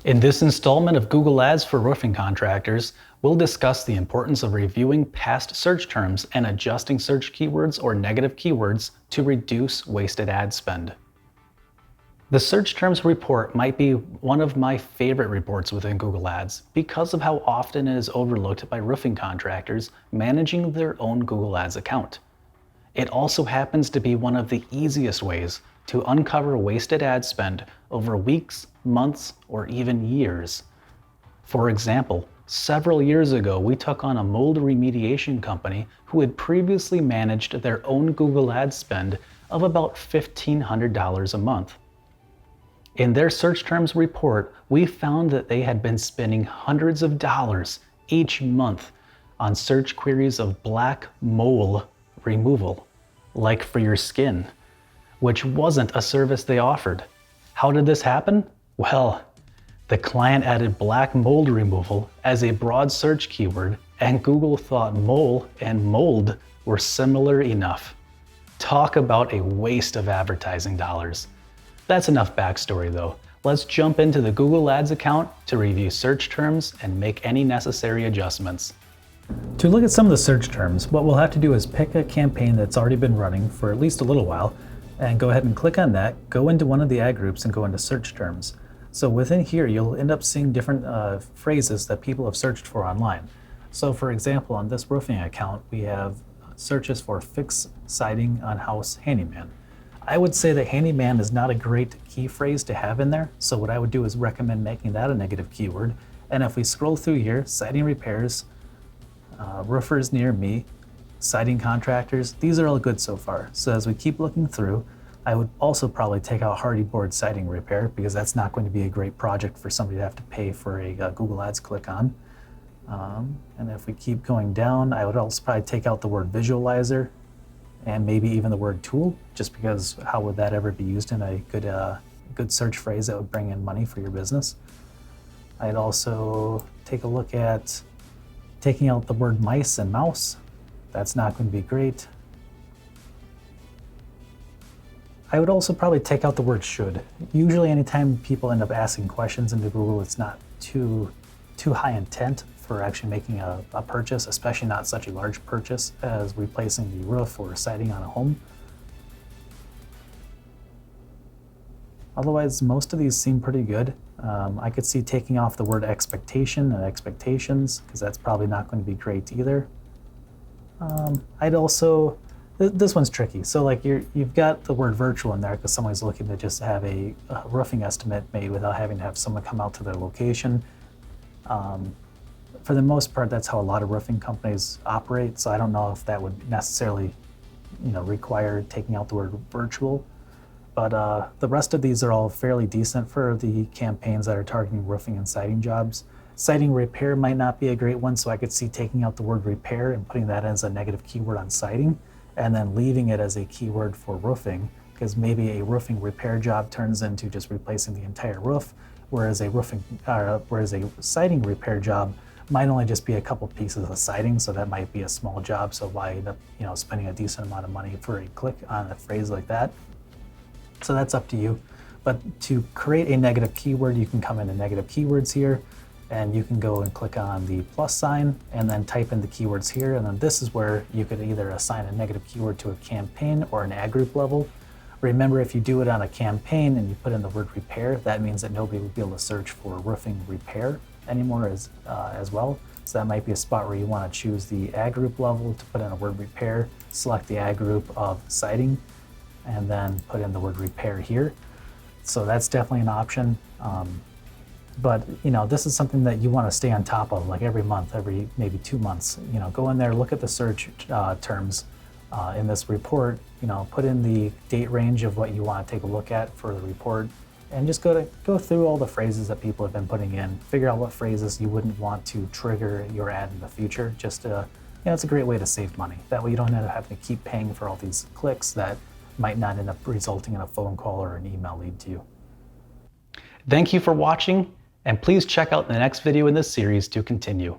In this installment of Google Ads for roofing contractors, we'll discuss the importance of reviewing past search terms and adjusting search keywords or negative keywords to reduce wasted ad spend. The search terms report might be one of my favorite reports within Google Ads because of how often it is overlooked by roofing contractors managing their own Google Ads account. It also happens to be one of the easiest ways to uncover wasted ad spend over weeks, months, or even years. For example, several years ago, we took on a mold remediation company who had previously managed their own Google Ads spend of about $1,500 a month. In their search terms report, we found that they had been spending hundreds of dollars each month on search queries of black mole removal, like for your skin, which wasn't a service they offered. How did this happen? Well, the client added black mold removal as a broad search keyword, and Google thought mole and mold were similar enough. Talk about a waste of advertising dollars. That's enough backstory though. Let's jump into the Google Ads account to review search terms and make any necessary adjustments. To look at some of the search terms, what we'll have to do is pick a campaign that's already been running for at least a little while, and go ahead and click on that, go into one of the ad groups and go into search terms. So within here, you'll end up seeing different phrases that people have searched for online. So for example, on this roofing account, we have searches for fix siding on house handyman. I would say that handyman is not a great key phrase to have in there. So what I would do is recommend making that a negative keyword. And if we scroll through here, siding repairs, roofers near me, siding contractors, these are all good so far. So as we keep looking through, I would also probably take out hardy board siding repair because that's not going to be a great project for somebody to have to pay for a Google Ads click on. And if we keep going down, I would also probably take out the word visualizer and maybe even the word tool, just because how would that ever be used in a good search phrase that would bring in money for your business. I'd also take a look at taking out the word mice and mouse. That's not going to be great. I would also probably take out the word should. Usually anytime people end up asking questions into Google, it's not too high intent for actually making a purchase, especially not such a large purchase as replacing the roof or siding on a home. Otherwise, most of these seem pretty good. I could see taking off the word expectation and expectations, because that's probably not going to be great either. I'd also, this one's tricky. So like you've got the word virtual in there because someone's looking to just have a roofing estimate made without having to have someone come out to their location. For the most part, that's how a lot of roofing companies operate. So I don't know if that would necessarily, require taking out the word virtual. But the rest of these are all fairly decent for the campaigns that are targeting roofing and siding jobs. Siding repair might not be a great one, so I could see taking out the word repair and putting that as a negative keyword on siding, and then leaving it as a keyword for roofing, because maybe a roofing repair job turns into just replacing the entire roof, whereas a siding repair job might only just be a couple pieces of siding, so that might be a small job. So why end up, spending a decent amount of money for a click on a phrase like that? So that's up to you. But to create a negative keyword, you can come into negative keywords here, and you can go and click on the plus sign and then type in the keywords here. And then this is where you could either assign a negative keyword to a campaign or an ad group level. Remember, if you do it on a campaign and you put in the word repair, that means that nobody would be able to search for roofing repair anymore as well. So that might be a spot where you want to choose the ad group level to put in a word repair, select the ad group of siding, and then put in the word repair here. So that's definitely an option. But this is something that you want to stay on top of, like every month, every maybe 2 months. Go in there, look at the search terms in this report. Put in the date range of what you want to take a look at for the report, and just go through all the phrases that people have been putting in. Figure out what phrases you wouldn't want to trigger your ad in the future. Just it's a great way to save money. That way you don't end up having to keep paying for all these clicks that might not end up resulting in a phone call or an email lead to you. Thank you for watching, and please check out the next video in this series to continue.